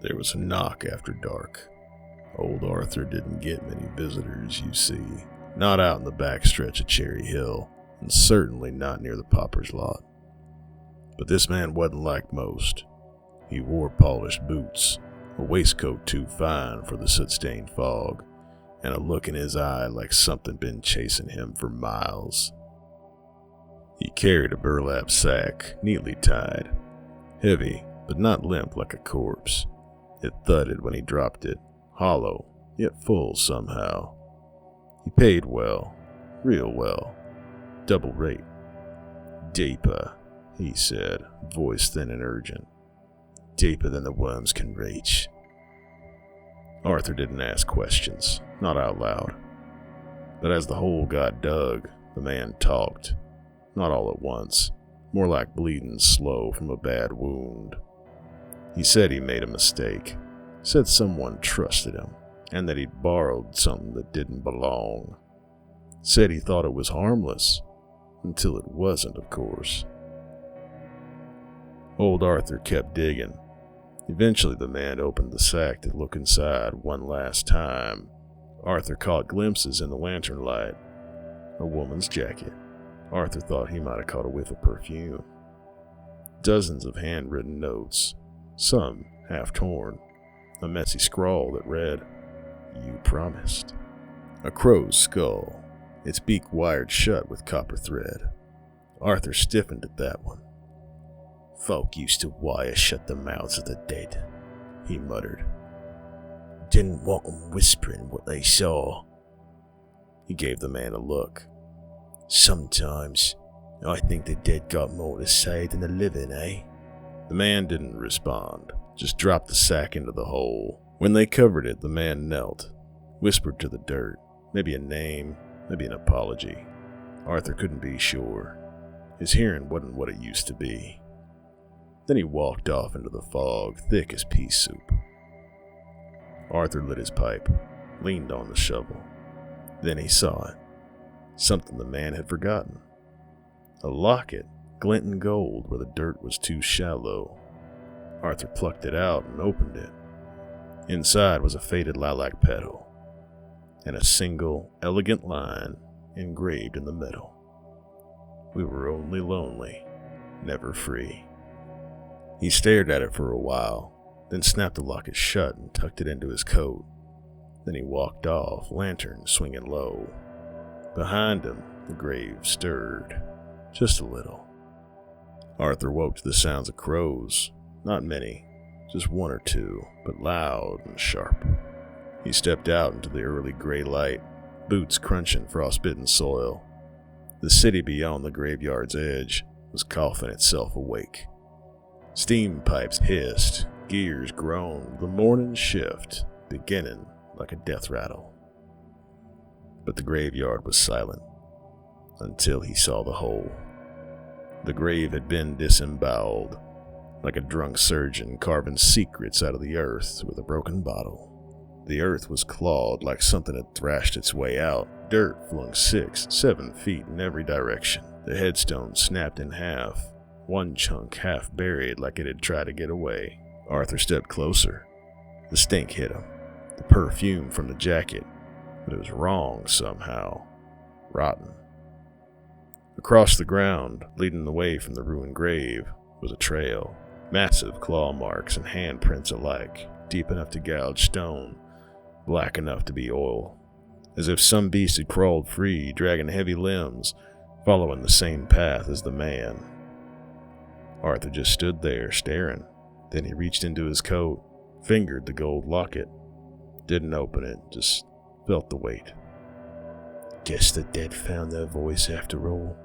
There was a knock after dark. Old Arthur didn't get many visitors, you see. Not out in the back stretch of Cherry Hill, and certainly not near the pauper's lot. But this man wasn't like most. He wore polished boots, a waistcoat too fine for the soot-stained fog, and a look in his eye like something been chasing him for miles. He carried a burlap sack, neatly tied, heavy but not limp like a corpse. It thudded when he dropped it, hollow, yet full somehow. He paid well, real well, double rate. "Deeper," he said, voice thin and urgent. "Deeper than the worms can reach." Arthur didn't ask questions, not out loud. But as the hole got dug, the man talked, not all at once, more like bleeding slow from a bad wound. He said he made a mistake, said someone trusted him, and that he'd borrowed something that didn't belong. Said he thought it was harmless, until it wasn't, of course. Old Arthur kept digging. Eventually the man opened the sack to look inside one last time. Arthur caught glimpses in the lantern light. A woman's jacket. Arthur thought he might have caught a whiff of perfume. Dozens of handwritten notes, some half torn. A messy scrawl that read, "You promised." A crow's skull, its beak wired shut with copper thread. Arthur stiffened at that one. "Folk used to wire shut the mouths of the dead," he muttered. "Didn't want 'em whispering what they saw." He gave the man a look. "Sometimes I think the dead got more to say than the living, eh?" The man didn't respond, just dropped the sack into the hole. When they covered it, the man knelt, whispered to the dirt, maybe a name, maybe an apology. Arthur couldn't be sure. His hearing wasn't what it used to be. Then he walked off into the fog, thick as pea soup. Arthur lit his pipe, leaned on the shovel. Then he saw it. Something the man had forgotten. A locket, glinting gold where the dirt was too shallow. Arthur plucked it out and opened it. Inside was a faded lilac petal, and a single, elegant line engraved in the metal. "We were only lonely, never free." He stared at it for a while, then snapped the locket shut and tucked it into his coat. Then he walked off, lantern swinging low. Behind him, the grave stirred, just a little. Arthur woke to the sounds of crows, not many, just one or two, but loud and sharp. He stepped out into the early gray light, boots crunching frostbitten soil. The city beyond the graveyard's edge was coughing itself awake. Steam pipes hissed, gears groaned, the morning shift beginning like a death rattle. But the graveyard was silent, until he saw the hole. The grave had been disemboweled, like a drunk surgeon carving secrets out of the earth with a broken bottle. The earth was clawed like something had thrashed its way out, dirt flung 6, 7 feet in every direction. The headstone snapped in half, one chunk half buried like it had tried to get away. Arthur stepped closer. The stink hit him, the perfume from the jacket, but it was wrong somehow, rotten. Across the ground, leading away from the ruined grave, was a trail, massive claw marks and handprints alike, deep enough to gouge stone, black enough to be oil, as if some beast had crawled free, dragging heavy limbs, following the same path as the man. Arthur just stood there, staring. Then he reached into his coat, fingered the gold locket. Didn't open it, just felt the weight. "Guess the dead found their voice after all,"